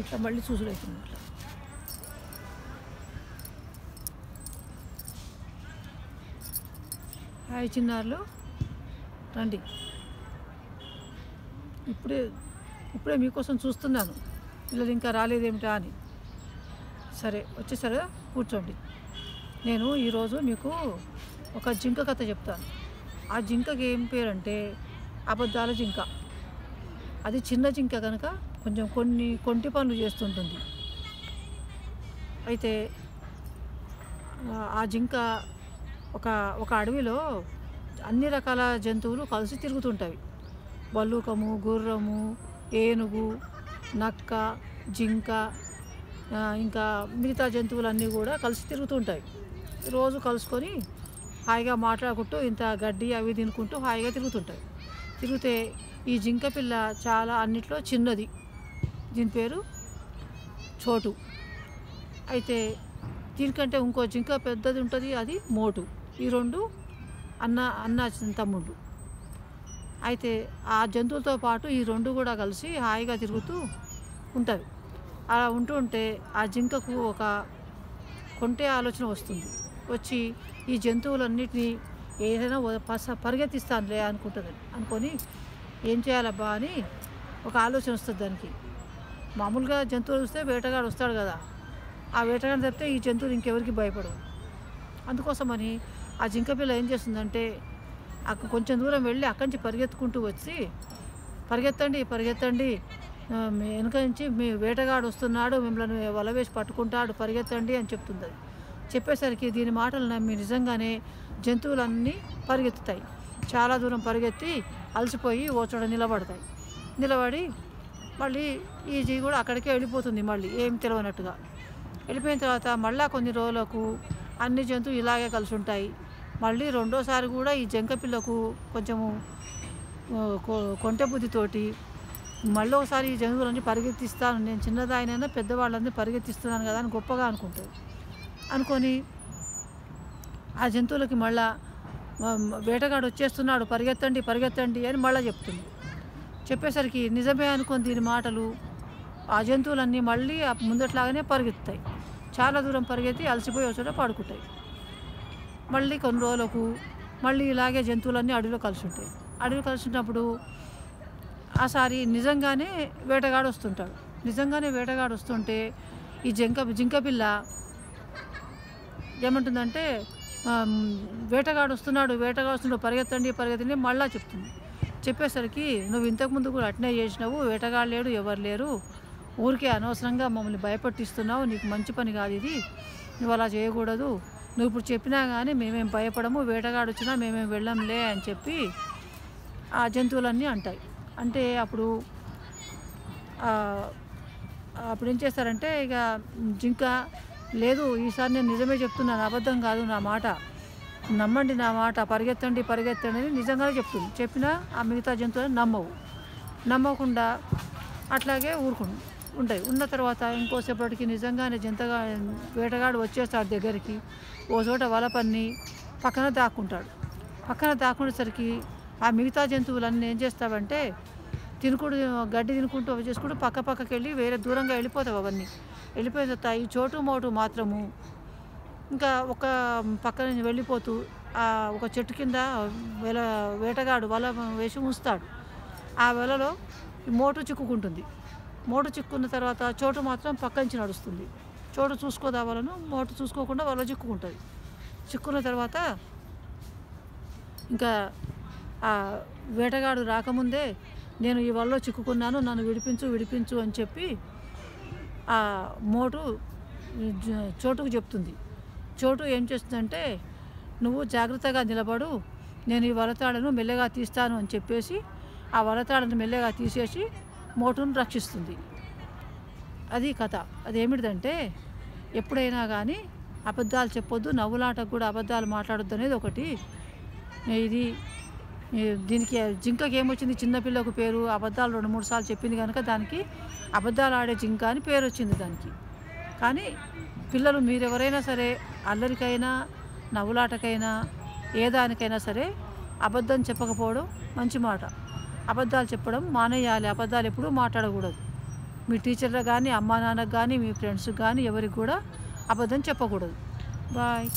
ఇట్లా మళ్ళీ చూసుడవుతుంది. ఇట్లా హాయ్ చిన్నారులు, రండి. ఇప్పుడే మీకోసం చూస్తున్నాను. పిల్లలు ఇంకా రాలేదేమిటా అని. సరే, వచ్చేసరిగా కూర్చోండి. నేను ఈరోజు మీకు ఒక జింక కథ చెప్తాను. ఆ జింకకి ఏం పేరంటే అబద్ధాల జింక. అది చిన్న జింక కనుక కొంచెం కొన్ని కొంటి పనులు చేస్తుంటుంది. అయితే ఆ జింక ఒక అడవిలో అన్ని రకాల జంతువులు కలిసి తిరుగుతుంటాయి. బల్లూకము, గుర్రము, ఏనుగు, నక్క, జింక, ఇంకా మిగతా జంతువులన్నీ కూడా కలిసి తిరుగుతుంటాయి. రోజు కలుసుకొని హాయిగా మాట్లాడుకుంటూ ఇంత గడ్డి అవి తినుకుంటూ హాయిగా తిరిగితే ఈ జింక పిల్ల చాలా అన్నిట్లో చిన్నది. దీని పేరు చోటు. అయితే దీనికంటే ఇంకో జింక పెద్దది ఉంటుంది, అది మోటు. ఈ రెండు అన్న తమ్ముళ్ళు. అయితే ఆ జంతువులతో పాటు ఈ రెండు కూడా కలిసి హాయిగా తిరుగుతూ ఉంటాయి. అలా ఉంటే ఆ జింకకు ఒక కొంటే ఆలోచన వస్తుంది. వచ్చి ఈ జంతువులన్నిటినీ ఏదైనా పరిగెత్తిస్తానులే అనుకొని ఏం చేయాలబ్బా అని ఒక ఆలోచన వస్తుంది దానికి. మామూలుగా జంతువులు చూస్తే వేటగాడు వస్తాడు కదా, ఆ వేటగాడిని తప్పితే ఈ జంతువులు ఇంకెవరికి భయపడవు. అందుకోసమని ఆ జింక పిల్ల ఏం చేస్తుందంటే కొంచెం దూరం వెళ్ళి అక్కడి నుంచి పరిగెత్తుకుంటూ వచ్చి, పరిగెత్తండి వెనుక నుంచి మీ వేటగాడు వస్తున్నాడు, మిమ్మల్ని వల వేసి పట్టుకుంటాడు, పరిగెత్తండి అని చెప్తుంది. అది చెప్పేసరికి దీని మాటలు నమ్మి నిజంగానే జంతువులన్నీ పరిగెత్తుతాయి. చాలా దూరం పరిగెత్తి అలసిపోయి ఓ చోట నిలబడి మళ్ళీ ఈ జీ కూడా అక్కడికే వెళ్ళిపోతుంది. మళ్ళీ ఏం తెలియనట్టుగా వెళ్ళిపోయిన తర్వాత మళ్ళీ కొన్ని రోజులకు అన్ని జంతువులు ఇలాగే కలిసి ఉంటాయి. మళ్ళీ రెండోసారి కూడా ఈ జింక పిల్లకు కొంచెము కొంటె బుద్ధితోటి మళ్ళీ ఒకసారి ఈ జంతువులన్నీ పరిగెత్తిస్తాను, నేను చిన్నదాయినైనా పెద్దవాళ్ళందరినీ పరిగెత్తిస్తున్నాను కదా అని గొప్పగా అనుకొని ఆ జంతువులకి మళ్ళా వేటగాడు వచ్చేస్తున్నాడు, పరిగెత్తండి అని మళ్ళీ చెప్తుంది. చెప్పేసరికి నిజమే అనుకొని దీని మాటలు ఆ జంతువులన్నీ మళ్ళీ ముందట్లాగానే పరిగెత్తుతాయి. చాలా దూరం పరిగెత్తి అలసిపోయి వచ్చి పడుకుంటాయి. మళ్ళీ కొన్ని రోజులకు మళ్ళీ ఇలాగే జంతువులన్నీ అడవిలో కలిసి ఉంటాయి. అడవిలో కలిసినప్పుడు ఆసారి నిజంగానే వేటగాడు వస్తుంటే ఈ జింక పిల్ల ఏమంటుందంటే వేటగాడు వస్తున్నాడు, పరిగెత్తండి మళ్ళీ చెప్తుంది. చెప్పేసరికి నువ్వు ఇంతకుముందు కూడా అట్నే చేసినావు, వేటగాడు లేడు, ఎవరు లేరు, ఊరికే అనవసరంగా మమ్మల్ని భయపెట్టిస్తున్నావు, నీకు మంచి పని కాదు ఇది, నువ్వు అలా చేయకూడదు, నువ్వు ఇప్పుడు చెప్పినా కానీ మేమేం భయపడము, వేటగాడు వచ్చినా మేమేం వెళ్ళంలే అని చెప్పి ఆ జంతువులన్నీ అంటాయి. అంటే అప్పుడు ఏం చేస్తారంటే ఇక జింక లేదు, ఈసారి నేను నిజమే చెప్తున్నాను, అబద్ధం కాదు, నా మాట నమ్మండి, నా మాట, పరిగెత్తండి అని నిజంగానే చెప్తుంది. చెప్పినా ఆ మిగతా జంతువులను నమ్మకుండా అట్లాగే ఉంటాయి. ఉన్న తర్వాత ఇంకోసేపటికి నిజంగానే వేటగాడు వచ్చేస్తాడు దగ్గరికి. ఓ చోట వల పన్ని పక్కన దాక్కుండేసరికి ఆ మిగతా జంతువులన్నీ ఏం చేస్తావంటే గడ్డి తినుకుంటూ అవి చేసుకుంటూ పక్కకి వెళ్ళి వేరే దూరంగా వెళ్ళిపోతావు. అవన్నీ వెళ్ళిపోతాయి. ఈ చోటు మోటు మాత్రము ఇంకా ఒక పక్క నుంచి వెళ్ళిపోతూ ఒక చెట్టు కింద వేటగాడు వల వేసి ఉంచుతాడు. ఆ వలలో మోటు చిక్కుకుంటుంది. మోటు చిక్కున్న తర్వాత చోటు మాత్రం పక్క నుంచి నడుస్తుంది. చోటు చూసుకోదా వలను, మోటు చూసుకోకుండా వల చిక్కుకుంటుంది. చిక్కున్న తర్వాత ఇంకా ఆ వేటగాడు రాకముందే నేను ఈ వలలో చిక్కుకున్నాను, నన్ను విడిపించు అని చెప్పి ఆ మోటు చోటుకు చెప్తుంది. చోటు ఏం చేస్తుందంటే నువ్వు జాగ్రత్తగా నిలబడు, నేను ఈ వలతాడను మెల్లగా తీస్తాను అని చెప్పేసి ఆ వలతాడను మెల్లగా తీసేసి మోటును రక్షిస్తుంది. అది కథ. అదేమిటిదంటే ఎప్పుడైనా కానీ అబద్ధాలు చెప్పొద్దు, నవ్వులాటకు కూడా అబద్ధాలు మాట్లాడొద్దు అనేది ఒకటి. దీనికి జింకకి ఏమొచ్చింది, చిన్నపిల్లకు పేరు అబద్ధాలు 2-3 సార్లు చెప్పింది కనుక దానికి అబద్ధాలు ఆడే జింక అని పేరు వచ్చింది దానికి. కానీ పిల్లలు మీరెవరైనా సరే అల్లరికైనా నవ్వులాటకైనా ఏ దానికైనా సరే అబద్ధం చెప్పకపోవడం మంచి మాట. అబద్ధాలు చెప్పడం మానేయాలి. అబద్ధాలు ఎప్పుడూ మాట్లాడకూడదు. మీ టీచర్లకు కానీ అమ్మా నాన్నకు కానీ మీ ఫ్రెండ్స్కి కానీ ఎవరికి కూడా అబద్ధం చెప్పకూడదు. బాయ్.